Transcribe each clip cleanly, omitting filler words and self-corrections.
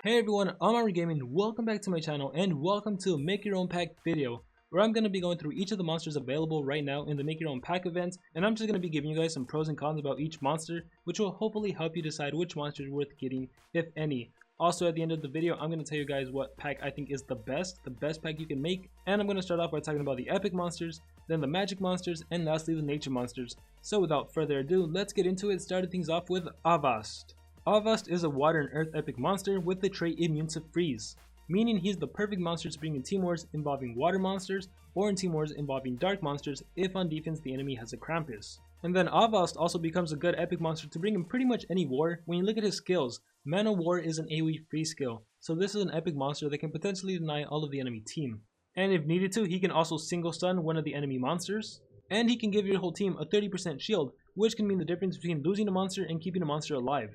Hey everyone, I'm Malaria Gaming. Welcome back to my channel and welcome to a Make Your Own Pack video, where I'm going to be going through each of the monsters available right now in the Make Your Own Pack event, and I'm just going to be giving you guys some pros and cons about each monster, which will hopefully help you decide which monster is worth getting, if any. Also, at the end of the video, I'm going to tell you guys what pack I think is the best pack you can make, and I'm going to start off by talking about the epic monsters, then the magic monsters, and lastly the nature monsters. So without further ado, let's get into it, starting things off with Avast. Avast is a water and earth epic monster with the trait immune to freeze, meaning he's the perfect monster to bring in team wars involving water monsters or in team wars involving dark monsters if on defense the enemy has a Krampus. And then Avast also becomes a good epic monster to bring in pretty much any war. When you look at his skills, Mana War is an AoE free skill, so this is an epic monster that can potentially deny all of the enemy team. And if needed to, he can also single stun one of the enemy monsters, and he can give your whole team a 30% shield, which can mean the difference between losing a monster and keeping a monster alive.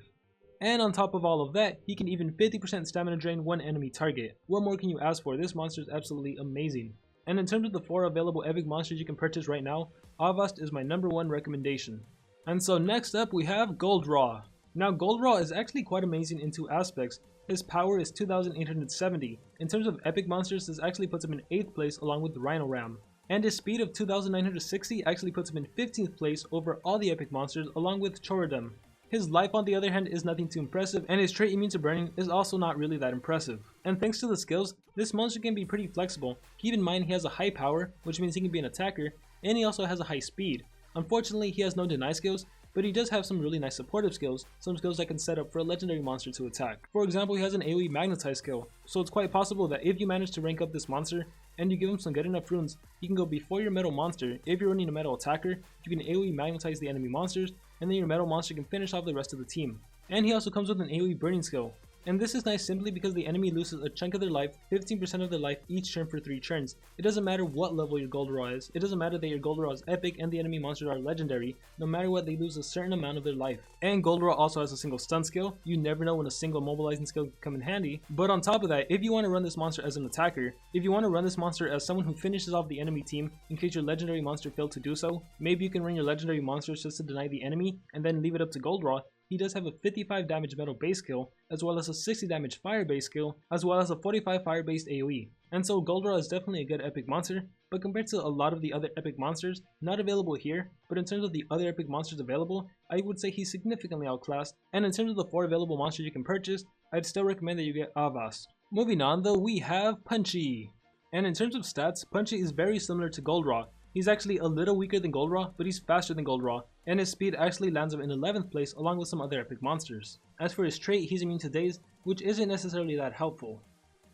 And on top of all of that, he can even 50% stamina drain one enemy target. What more can you ask for? This monster is absolutely amazing. And in terms of the 4 available epic monsters you can purchase right now, Avast is my #1 recommendation. And so next up we have Goldraw. Now Goldraw is actually quite amazing in 2 aspects. His power is 2870. In terms of epic monsters, this actually puts him in 8th place along with Rhino Ram. And his speed of 2960 actually puts him in 15th place over all the epic monsters along with Choradam. His life on the other hand is nothing too impressive, and his trait immune to burning is also not really that impressive. And thanks to the skills, this monster can be pretty flexible. Keep in mind he has a high power, which means he can be an attacker, and he also has a high speed. Unfortunately, he has no deny skills, but he does have some really nice supportive skills, some skills that can set up for a legendary monster to attack. For example, he has an AoE magnetize skill, so it's quite possible that if you manage to rank up this monster, and you give him some good enough runes, he can go before your metal monster. If you're running a metal attacker, you can AoE magnetize the enemy monsters, and then your metal monster can finish off the rest of the team. And he also comes with an AoE burning skill. And this is nice simply because the enemy loses a chunk of their life, 15% of their life each turn for 3 turns. It doesn't matter what level your Goldraw is, it doesn't matter that your Goldraw is epic and the enemy monsters are legendary, no matter what, they lose a certain amount of their life. And Goldraw also has a single stun skill. You never know when a single mobilizing skill can come in handy. But on top of that, if you want to run this monster as an attacker, if you want to run this monster as someone who finishes off the enemy team in case your legendary monster failed to do so, maybe you can run your legendary monsters just to deny the enemy and then leave it up to Goldraw. He does have a 55 damage metal base skill, as well as a 60 damage fire base skill, as well as a 45 fire based AoE. And so Goldraw is definitely a good epic monster, but compared to a lot of the other epic monsters, not available here, but in terms of the other epic monsters available, I would say he's significantly outclassed. And in terms of the 4 available monsters you can purchase, I'd still recommend that you get Avast. Moving on though, we have Punchy. And in terms of stats, Punchy is very similar to Goldraw. He's actually a little weaker than Goldraw, but he's faster than Goldraw, and his speed actually lands him in 11th place along with some other epic monsters. As for his trait, he's immune to daze, which isn't necessarily that helpful.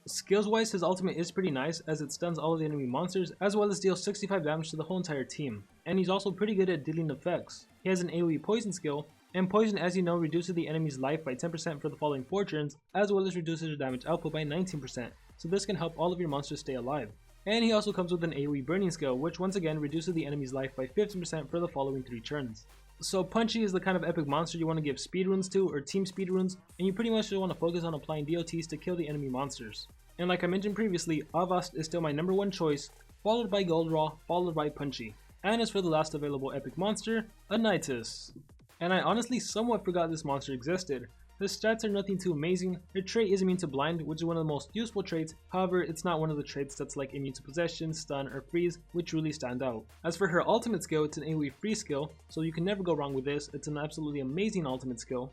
Skills wise, his ultimate is pretty nice as it stuns all of the enemy monsters as well as deals 65 damage to the whole entire team. And he's also pretty good at dealing effects. He has an AoE poison skill, and poison, as you know, reduces the enemy's life by 10% for the following 4 turns, as well as reduces their damage output by 19%, so this can help all of your monsters stay alive. And he also comes with an AoE burning skill, which once again reduces the enemy's life by 15% for the following 3 turns. So Punchy is the kind of epic monster you want to give speed runes to, or team speed runes, and you pretty much just want to focus on applying DOTs to kill the enemy monsters. And like I mentioned previously, Avast is still my #1 choice, followed by Goldraw, followed by Punchy. And as for the last available epic monster, Anitis. And I honestly somewhat forgot this monster existed. His stats are nothing too amazing. Her trait is immune to blind, which is one of the most useful traits. However, it's not one of the traits that's like immune to possession, stun, or freeze, which really stand out. As for her ultimate skill, it's an AoE free skill, so you can never go wrong with this. It's an absolutely amazing ultimate skill.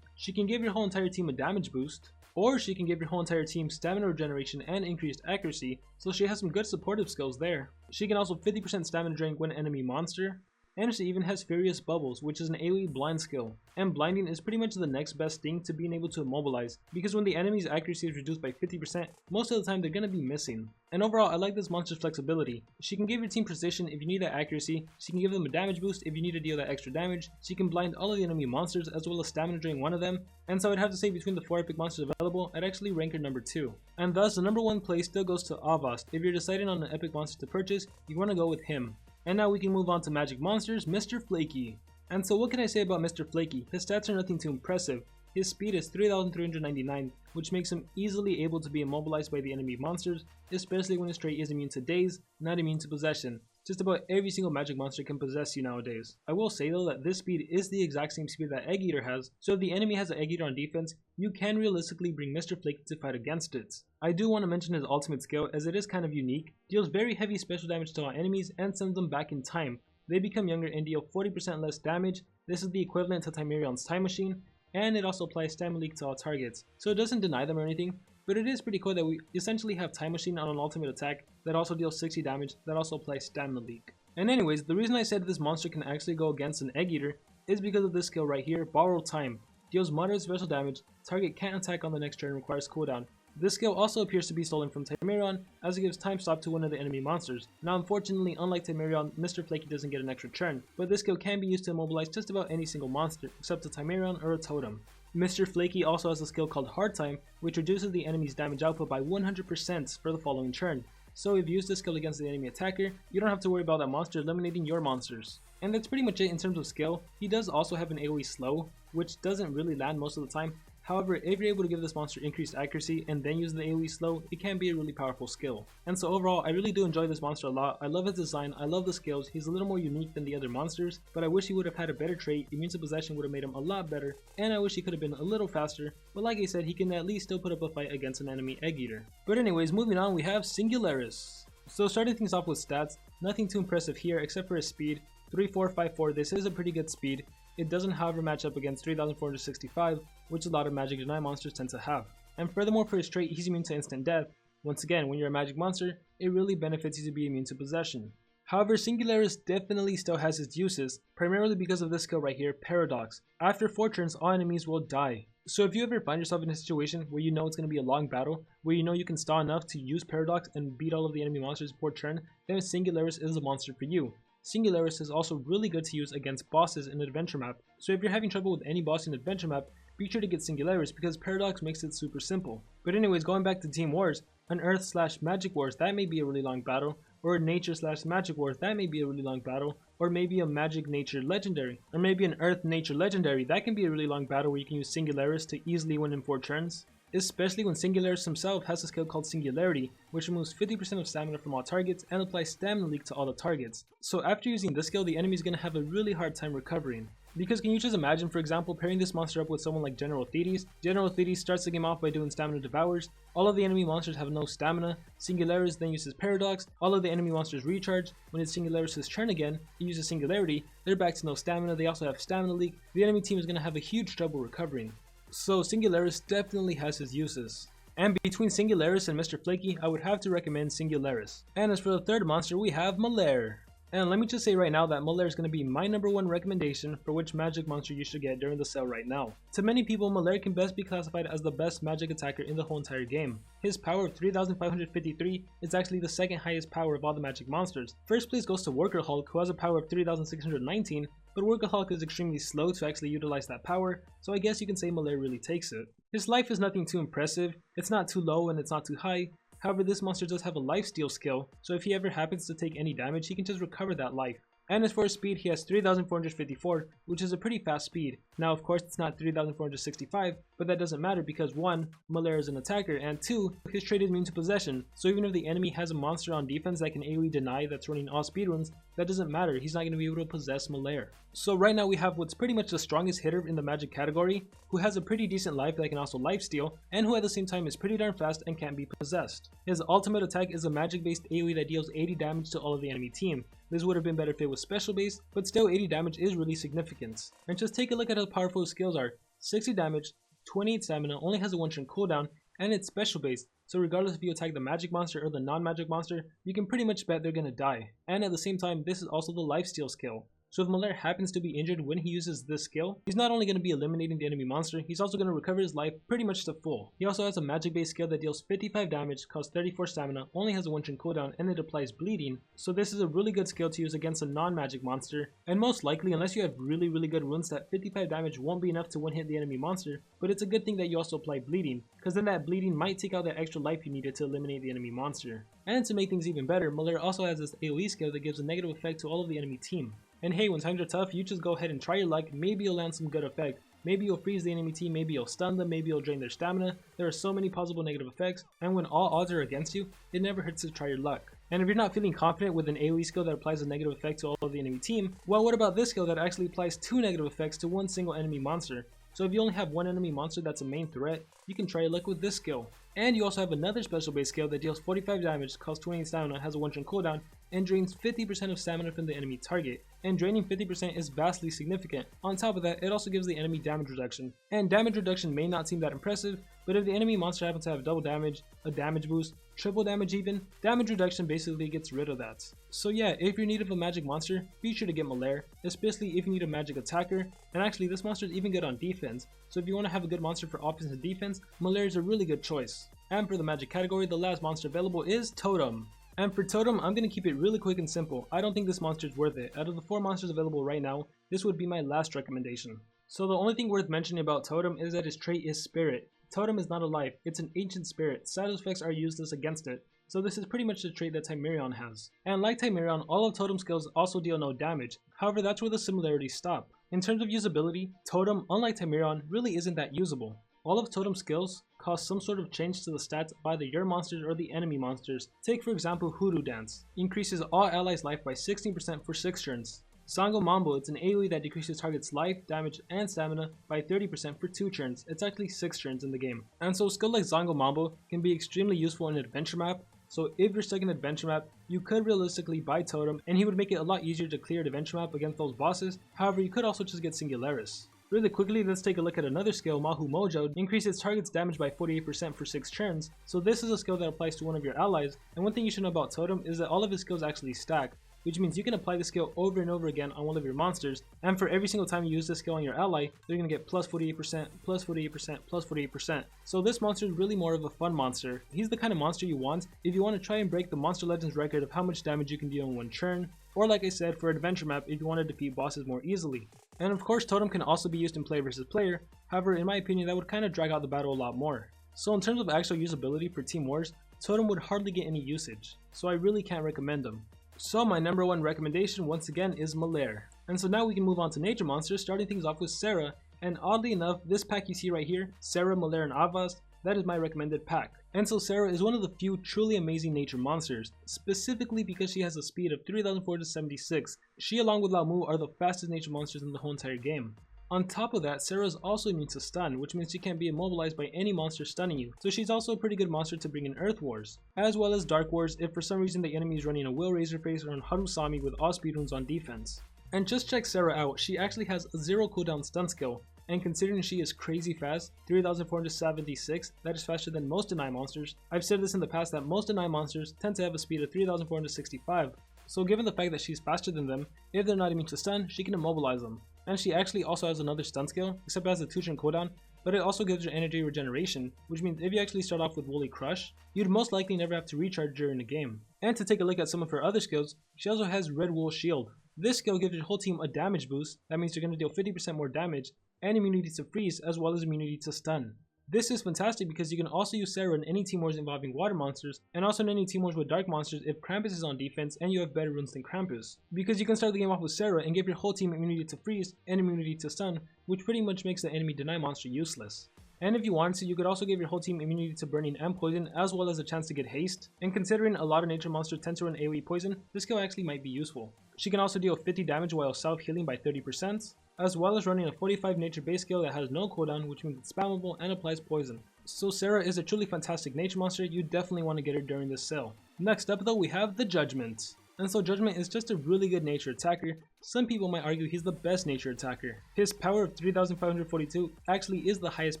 She can give your whole entire team a damage boost, or she can give your whole entire team stamina regeneration and increased accuracy, so she has some good supportive skills there. She can also 50% stamina drain one enemy monster, and she even has Furious Bubbles, which is an AoE blind skill. And blinding is pretty much the next best thing to being able to immobilize, because when the enemy's accuracy is reduced by 50%, most of the time they're going to be missing. And overall, I like this monster's flexibility. She can give your team precision if you need that accuracy, she can give them a damage boost if you need to deal that extra damage, she can blind all of the enemy monsters as well as stamina drain one of them, and so I'd have to say between the 4 epic monsters available, I'd actually rank her #2. And thus, the #1 place still goes to Avast. If you're deciding on an epic monster to purchase, you want to go with him. And now we can move on to magic monsters, Mr. Flaky. And so what can I say about Mr. Flaky? His stats are nothing too impressive. His speed is 3,399, which makes him easily able to be immobilized by the enemy monsters, especially when his trait is immune to daze, not immune to possession. just about every single magic monster can possess you nowadays. I will say though that this speed is the exact same speed that Egg Eater has, so if the enemy has an Egg Eater on defense, you can realistically bring Mr. Flaky to fight against it. I do want to mention his ultimate skill as it is kind of unique, deals very heavy special damage to all enemies and sends them back in time. They become younger and deal 40% less damage. This is the equivalent to Timerion's Time Machine, and it also applies Stamina Leak to all targets, so it doesn't deny them or anything, but it is pretty cool that we essentially have Time Machine on an ultimate attack that also deals 60 damage that also applies Stamina Leak. And anyways, the reason I said this monster can actually go against an Egg Eater is because of this skill right here, Borrow Time. Deals moderate special damage, target can't attack on the next turn, requires cooldown. This skill also appears to be stolen from Timerion, as it gives time stop to one of the enemy monsters. Now unfortunately, unlike Timerion, Mr. Flaky doesn't get an extra turn, but this skill can be used to immobilize just about any single monster, except a Timerion or a Totem. Mr. Flaky also has a skill called Hard Time, which reduces the enemy's damage output by 100% for the following turn. So if you use this skill against the enemy attacker, you don't have to worry about that monster eliminating your monsters. And that's pretty much it in terms of skill. He does also have an AoE slow, which doesn't really land most of the time. However, if you're able to give this monster increased accuracy and then use the AoE slow, it can be a really powerful skill. And so overall, I really do enjoy this monster a lot. I love his design, I love the skills, he's a little more unique than the other monsters, but I wish he would have had a better trait. Immune to Possession would have made him a lot better, and I wish he could have been a little faster, but like I said, he can at least still put up a fight against an enemy Egg Eater. But anyways, moving on, we have Singularis. So starting things off with stats, nothing too impressive here except for his speed. 3454, this is a pretty good speed. It doesn't however match up against 3465, which a lot of magic deny monsters tend to have. And furthermore, for his trait, he's immune to instant death. Once again, when you're a magic monster, it really benefits you to be immune to possession. However, Singularis definitely still has its uses, primarily because of this skill right here, Paradox. After 4 turns, all enemies will die. So if you ever find yourself in a situation where you know it's going to be a long battle, where you know you can stall enough to use Paradox and beat all of the enemy monsters before turn, then Singularis is a monster for you. Singularis is also really good to use against bosses in an adventure map, so if you're having trouble with any boss in an adventure map, be sure to get Singularis because Paradox makes it super simple. But anyways, going back to Team Wars, an Earth / Magic Wars, that may be a really long battle, or a Nature / Magic Wars, that may be a really long battle, or maybe a Magic Nature Legendary, or maybe an Earth Nature Legendary, that can be a really long battle where you can use Singularis to easily win in 4 turns. Especially when Singularis himself has a skill called Singularity, which removes 50% of stamina from all targets and applies Stamina Leak to all the targets. So after using this skill, the enemy is going to have a really hard time recovering. Because can you just imagine, for example, pairing this monster up with someone like General Thetis? General Thetis starts the game off by doing Stamina Devours, all of the enemy monsters have no stamina, Singularis then uses Paradox, all of the enemy monsters recharge, when it's Singularis' turn again, it uses Singularity, they're back to no stamina, they also have Stamina Leak, the enemy team is going to have a huge trouble recovering. So Singularis definitely has his uses. And between Singularis and Mr. Flaky, I would have to recommend Singularis. And as for the third monster, we have Malaria. And let me just say right now that Malaria is going to be my #1 recommendation for which magic monster you should get during the sale right now. To many people, Malaria can best be classified as the best magic attacker in the whole entire game. His power of 3553 is actually the second highest power of all the magic monsters. First place goes to Worker Hulk, who has a power of 3619, but Worker Hulk is extremely slow to actually utilize that power, so I guess you can say Malaria really takes it. His life is nothing too impressive, it's not too low and it's not too high. However, this monster does have a lifesteal skill, so if he ever happens to take any damage, he can just recover that life. And as for his speed, he has 3454, which is a pretty fast speed. Now of course it's not 3465, but that doesn't matter because 1, Malaria is an attacker, and 2, his trait is immune to possession, so even if the enemy has a monster on defense that can AoE deny that's running all speedruns, that doesn't matter, he's not going to be able to possess Malaria. So right now we have what's pretty much the strongest hitter in the magic category, who has a pretty decent life that can also lifesteal, and who at the same time is pretty darn fast and can't be possessed. His ultimate attack is a magic based AoE that deals 80 damage to all of the enemy team. This would have been better if it was special based, but still 80 damage is really significant. And just take a look at how powerful his skills are. 60 damage, 28 stamina, only has a 1 turn cooldown, and it's special based, so regardless if you attack the magic monster or the non-magic monster, you can pretty much bet they're gonna die. And at the same time, this is also the lifesteal skill. So if Malaria happens to be injured when he uses this skill, he's not only going to be eliminating the enemy monster, he's also going to recover his life pretty much to full. He also has a magic based skill that deals 55 damage, costs 34 stamina, only has a 1 turn cooldown, and it applies bleeding, so this is a really good skill to use against a non-magic monster, and most likely, unless you have really good runes, that 55 damage won't be enough to one hit the enemy monster, but it's a good thing that you also apply bleeding, because then that bleeding might take out that extra life you needed to eliminate the enemy monster. And to make things even better, Malaria also has this AoE skill that gives a negative effect to all of the enemy team. And hey, when times are tough, you just go ahead and try your luck, maybe you'll land some good effect. Maybe you'll freeze the enemy team, maybe you'll stun them, maybe you'll drain their stamina. There are so many possible negative effects, and when all odds are against you, it never hurts to try your luck. And if you're not feeling confident with an AoE skill that applies a negative effect to all of the enemy team, well, what about this skill that actually applies 2 negative effects to one single enemy monster? So if you only have one enemy monster that's a main threat, you can try your luck with this skill. And you also have another special base skill that deals 45 damage, costs 28 stamina, has a 1-turn cooldown, and drains 50% of stamina from the enemy target. And draining 50% is vastly significant. On top of that, it also gives the enemy damage reduction. And damage reduction may not seem that impressive, but if the enemy monster happens to have double damage, a damage boost, triple damage even, damage reduction basically gets rid of that. So yeah, if you're in need of a magic monster, be sure to get Malaria, especially if you need a magic attacker. And actually, this monster is even good on defense, so if you want to have a good monster for offense and defense, Malaria is a really good choice. And for the magic category, the last monster available is Totem. And for Totem, I'm going to keep it really quick and simple. I don't think this monster is worth it. Out of the 4 monsters available right now, this would be my last recommendation. So the only thing worth mentioning about Totem is that his trait is Spirit. Totem is not a life, it's an ancient spirit. Status effects are useless against it, so this is pretty much the trait that Timerion has. And like Timerion, all of Totem skills also deal no damage, however that's where the similarities stop. In terms of usability, Totem, unlike Timerion, really isn't that usable. All of Totem's skills cause some sort of change to the stats of either your monsters or the enemy monsters. Take for example Hoodoo Dance, increases all allies' life by 16% for 6 turns. Sango Mambo, it's an AoE that decreases target's life, damage, and stamina by 30% for 2 turns. It's actually 6 turns in the game. And so a skill like Sango Mambo can be extremely useful in an adventure map. So if you're stuck in an adventure map, you could realistically buy Totem and he would make it a lot easier to clear an adventure map against those bosses. However, you could also just get Singularis. Really quickly, let's take a look at another skill, Mahu Mojo, increases target's damage by 48% for 6 turns. So this is a skill that applies to one of your allies, and one thing you should know about Totem is that all of his skills actually stack, which means you can apply the skill over and over again on one of your monsters, and for every single time you use this skill on your ally, they're going to get plus 48%, plus 48%, plus 48%. So this monster is really more of a fun monster. He's the kind of monster you want if you want to try and break the Monster Legends record of how much damage you can deal in one turn, or like I said, for adventure map if you want to defeat bosses more easily. And of course Totem can also be used in player versus player, however in my opinion that would kind of drag out the battle a lot more. So in terms of actual usability for Team Wars, Totem would hardly get any usage, so I really can't recommend him. So my number 1 recommendation once again is Malaria. And so now we can move on to nature monsters, starting things off with Sarah, and oddly enough, this pack you see right here, Sarah, Malaria, and Avast, that is my recommended pack. And so Sarah is one of the few truly amazing nature monsters, specifically because she has a speed of 3,476. She along with Lamu are the fastest nature monsters in the whole entire game. On top of that, Sarah is also immune to stun, which means she can't be immobilized by any monster stunning you, so she's also a pretty good monster to bring in Earth Wars, as well as Dark Wars if for some reason the enemy is running a Will Razorface or an Harusami with all speed runes on defense. And just check Sarah out, she actually has a 0 cooldown stun skill, and considering she is crazy fast, 3,476, that is faster than most deny monsters. I've said this in the past that most deny monsters tend to have a speed of 3,465, so given the fact that she's faster than them, if they're not immune to stun, she can immobilize them. And she actually also has another stun skill, except it has a 2-turn cooldown, but it also gives her energy regeneration, which means if you actually start off with Woolly Crush, you'd most likely never have to recharge during the game. And to take a look at some of her other skills, she also has Red Wool Shield. This skill gives your whole team a damage boost, that means you're going to deal 50% more damage, and immunity to freeze as well as immunity to stun. This is fantastic because you can also use Sarah in any team wars involving water monsters, and also in any team wars with dark monsters if Krampus is on defense and you have better runes than Krampus. Because you can start the game off with Sarah and give your whole team immunity to freeze and immunity to stun, which pretty much makes the enemy deny monster useless. And if you wanted to, you could also give your whole team immunity to burning and poison, as well as a chance to get haste. And considering a lot of nature monsters tend to run AoE poison, this skill actually might be useful. She can also deal 50 damage while self-healing by 30%, as well as running a 45 nature base skill that has no cooldown, which means it's spammable and applies poison. So Sarah is a truly fantastic nature monster, you definitely want to get her during this sale. Next up though, we have the Judgment. And so Judgment is just a really good nature attacker. Some people might argue he's the best nature attacker. His power of 3,542 actually is the highest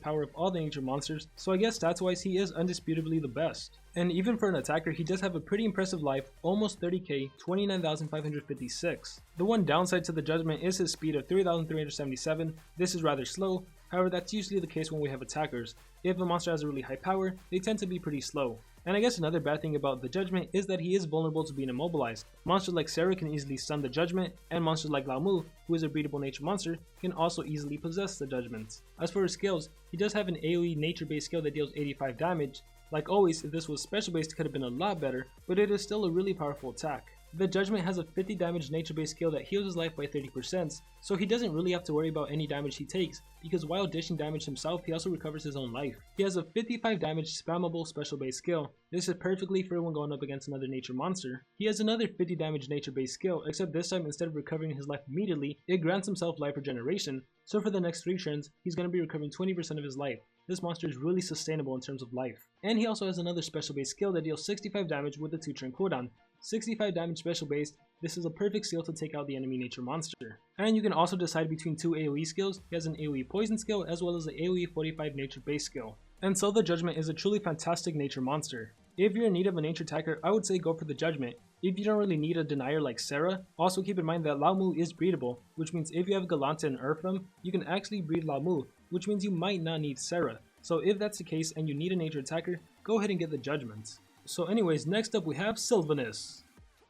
power of all the nature monsters, so I guess stats wise he is undisputably the best. And even for an attacker, he does have a pretty impressive life, almost 30k, 29,556. The one downside to the Judgment is his speed of 3,377. This is rather slow, however that's usually the case when we have attackers. If a monster has a really high power, they tend to be pretty slow. And I guess another bad thing about the Judgment is that he is vulnerable to being immobilized. Monsters like Sarah can easily stun the Judgment, and monsters like Lamu, who is a breedable nature monster, can also easily possess the Judgment. As for his skills, he does have an AoE nature based skill that deals 85 damage. Like always, if this was special based it could have been a lot better, but it is still a really powerful attack. The Judgment has a 50 damage nature-based skill that heals his life by 30%, so he doesn't really have to worry about any damage he takes, because while dishing damage himself, he also recovers his own life. He has a 55 damage spammable special-based skill. This is perfectly for when going up against another nature monster. He has another 50 damage nature-based skill, except this time instead of recovering his life immediately, it grants himself life regeneration, so for the next 3 turns, he's going to be recovering 20% of his life. This monster is really sustainable in terms of life. And he also has another special base skill that deals 65 damage with a 2-turn cooldown. 65 damage special base, this is a perfect skill to take out the enemy nature monster. And you can also decide between 2 AoE skills. He has an AoE poison skill as well as an AoE 45 nature base skill. And so the Judgment is a truly fantastic nature monster. If you're in need of a nature attacker, I would say go for the Judgment. If you don't really need a denier like Sarah, also keep in mind that Lao Mu is breedable, which means if you have Galante and Earthram, you can actually breed Lao Mu, which means you might not need Sarah. So if that's the case and you need a nature attacker, go ahead and get the Judgment. So anyways, next up we have Silvanus.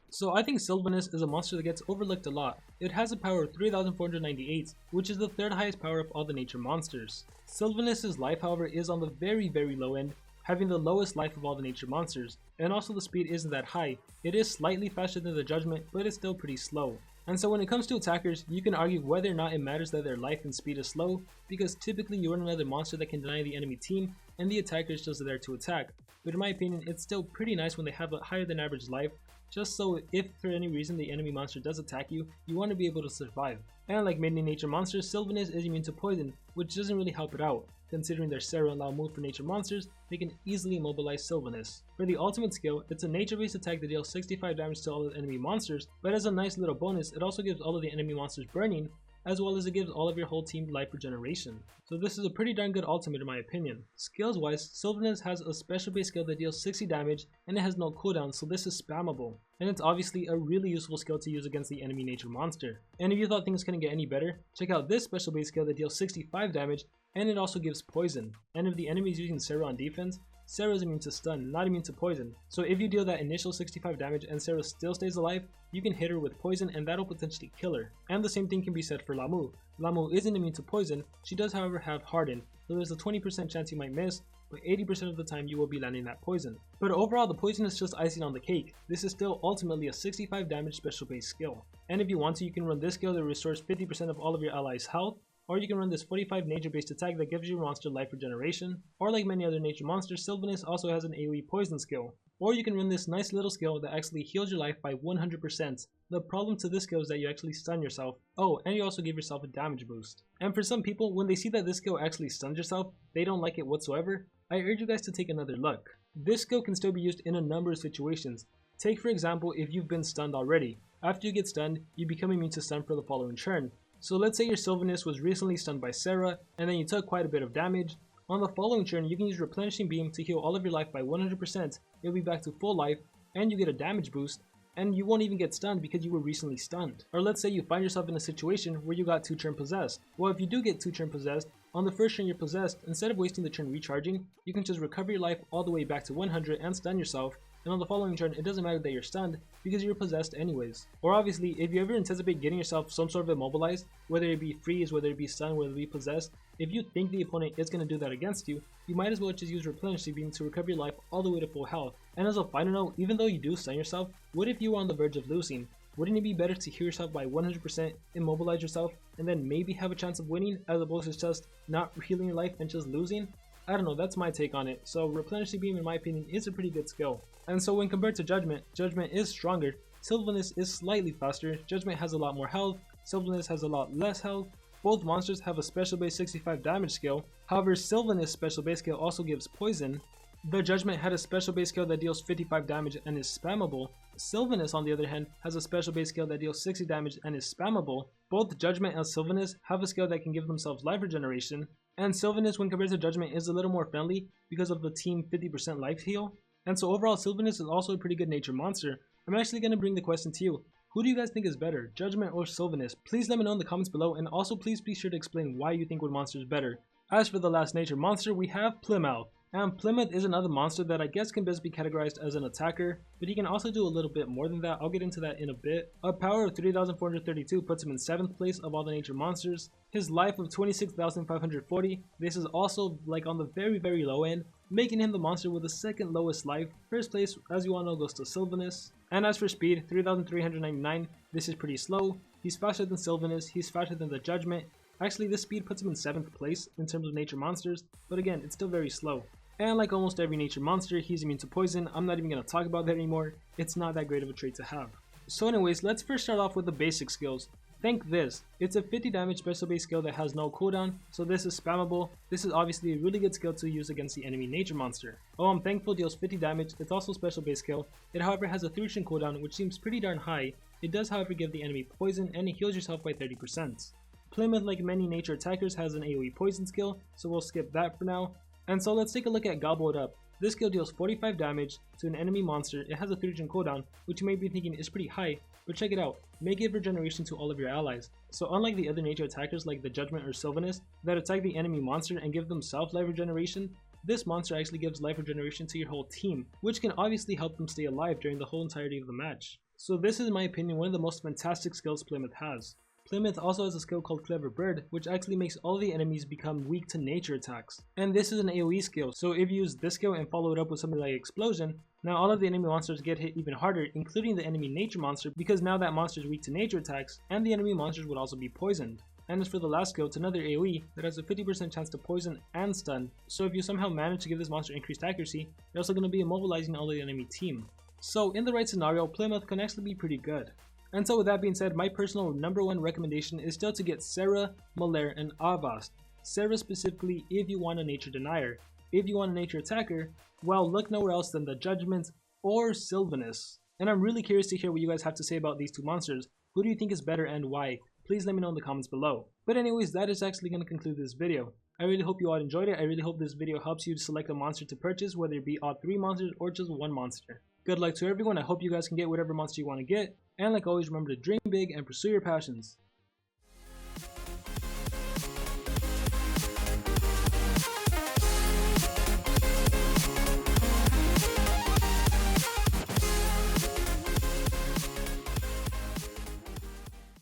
So I think Silvanus is a monster that gets overlooked a lot. It has a power of 3498, which is the 3rd highest power of all the nature monsters. Silvanus' life however is on the very low end, having the lowest life of all the nature monsters, and also the speed isn't that high. It is slightly faster than the Judgment, but it's still pretty slow. And so when it comes to attackers, you can argue whether or not it matters that their life and speed is slow, because typically you run another monster that can deny the enemy team, and the attacker is just there to attack. But in my opinion, it's still pretty nice when they have a higher than average life, just so if for any reason the enemy monster does attack you, you want to be able to survive. And like many nature monsters, Silvanus is immune to poison, which doesn't really help it out. Considering their Sarah and Lao Mu for nature monsters, they can easily immobilize Silvanus. For the ultimate skill, it's a nature-based attack that deals 65 damage to all of the enemy monsters, but as a nice little bonus, it also gives all of the enemy monsters burning, as well as it gives all of your whole team life regeneration. So this is a pretty darn good ultimate in my opinion. Skills wise, Silvanus has a special base skill that deals 60 damage and it has no cooldown, so this is spammable. And it's obviously a really useful skill to use against the enemy nature monster. And if you thought things couldn't get any better, check out this special base skill that deals 65 damage and it also gives poison. And if the enemy is using Sarah on defense, Sarah is immune to stun, not immune to poison. So if you deal that initial 65 damage and Sarah still stays alive, you can hit her with poison and that'll potentially kill her. And the same thing can be said for Lao Mu. Lao Mu isn't immune to poison, she does however have Harden, so there's a 20% chance you might miss, but 80% of the time you will be landing that poison. But overall the poison is just icing on the cake. This is still ultimately a 65 damage special base skill. And if you want to, you can run this skill that restores 50% of all of your allies' health, or you can run this 45 nature based attack that gives your monster life regeneration, or like many other nature monsters, Silvanus also has an AoE poison skill. Or you can run this nice little skill that actually heals your life by 100%. The problem to this skill is that you actually stun yourself. Oh, and you also give yourself a damage boost. And for some people, when they see that this skill actually stuns yourself, they don't like it whatsoever. I urge you guys to take another look. This skill can still be used in a number of situations. Take for example if you've been stunned already. After you get stunned, you become immune to stun for the following turn. So let's say your Silvanus was recently stunned by Sarah, and then you took quite a bit of damage. On the following turn, you can use Replenishing Beam to heal all of your life by 100%, you'll be back to full life, and you get a damage boost, and you won't even get stunned because you were recently stunned. Or let's say you find yourself in a situation where you got 2-turn possessed. Well, if you do get 2-turn possessed, on the first turn you're possessed, instead of wasting the turn recharging, you can just recover your life all the way back to 100 and stun yourself, and on the following turn it doesn't matter that you're stunned because you're possessed anyways. Or obviously, if you ever anticipate getting yourself some sort of immobilized, whether it be freeze, whether it be stun, whether it be possessed, if you think the opponent is going to do that against you, you might as well just use Replenishing Beam to recover your life all the way to full health. And as a final note, even though you do stun yourself, what if you were on the verge of losing? Wouldn't it be better to heal yourself by 100%, immobilize yourself, and then maybe have a chance of winning as opposed to just not healing your life and just losing? I don't know, that's my take on it. So Replenishing Beam in my opinion is a pretty good skill. And so when compared to Judgment, Judgment is stronger, Silvanus is slightly faster, Judgment has a lot more health, Silvanus has a lot less health. Both monsters have a special base 65 damage skill, however Silvanus' special base skill also gives poison. The Judgment had a special base skill that deals 55 damage and is spammable. Silvanus on the other hand has a special base skill that deals 60 damage and is spammable. Both Judgment and Silvanus have a skill that can give themselves life regeneration, and Silvanus when compared to Judgment is a little more friendly because of the team 50% life heal. And so overall Silvanus is also a pretty good nature monster. I'm actually going to bring the question to you. Who do you guys think is better, Judgment or Silvanus? Please let me know in the comments below, and also please be sure to explain why you think one monster is better. As for the last nature monster, we have Plymouth. And Plymouth is another monster that I guess can best be categorized as an attacker, but he can also do a little bit more than that. I'll get into that in a bit. A power of 3,432 puts him in 7th place of all the nature monsters. His life of 26,540, this is also like on the very low end, making him the monster with the second lowest life. First place, as you all know, goes to Silvanus. And as for speed, 3399, this is pretty slow. He's faster than Silvanus, he's faster than the Judgment. Actually, this speed puts him in 7th place in terms of nature monsters, but again, it's still very slow. And like almost every nature monster, he's immune to poison. I'm not even going to talk about that anymore. It's not that great of a trait to have. So anyways, let's first start off with the basic skills. Think this. It's a 50 damage special base skill that has no cooldown, so this is spammable. This is obviously a really good skill to use against the enemy nature monster. Oh, I'm Thankful deals 50 damage. It's also a special base skill. It however has a 3-turn cooldown, which seems pretty darn high. It does however give the enemy poison, and it heals yourself by 30%. Plymouth, like many nature attackers, has an AoE poison skill, so we'll skip that for now. And so let's take a look at Gobble It Up. This skill deals 45 damage to an enemy monster. It has a 3-turn cooldown, which you may be thinking is pretty high, but check it out. May give regeneration to all of your allies. So unlike the other nature attackers like the Judgment or Silvanus that attack the enemy monster and give themselves life regeneration, this monster actually gives life regeneration to your whole team, which can obviously help them stay alive during the whole entirety of the match. So this is in my opinion one of the most fantastic skills Plymouth has. Plymouth also has a skill called Clever Bird, which actually makes all the enemies become weak to nature attacks. And this is an AoE skill, so if you use this skill and follow it up with something like Explosion, now all of the enemy monsters get hit even harder, including the enemy nature monster, because now that monster is weak to nature attacks, and the enemy monsters would also be poisoned. And as for the last skill, it's another AoE that has a 50% chance to poison and stun, so if you somehow manage to give this monster increased accuracy, you're also going to be immobilizing all of the enemy team. So in the right scenario, Plymouth can actually be pretty good. And so with that being said, my personal #1 recommendation is still to get Sarah, Malaria, and Avast. Sarah specifically if you want a nature denier. If you want a nature attacker, well, look nowhere else than the Judgment or Silvanus. And I'm really curious to hear what you guys have to say about these two monsters. Who do you think is better and why? Please let me know in the comments below. But anyways, that is actually going to conclude this video. I really hope you all enjoyed it. I really hope this video helps you to select a monster to purchase, whether it be all 3 monsters or just 1 monster. Good luck to everyone. I hope you guys can get whatever monster you want to get. And like always, remember to dream big and pursue your passions.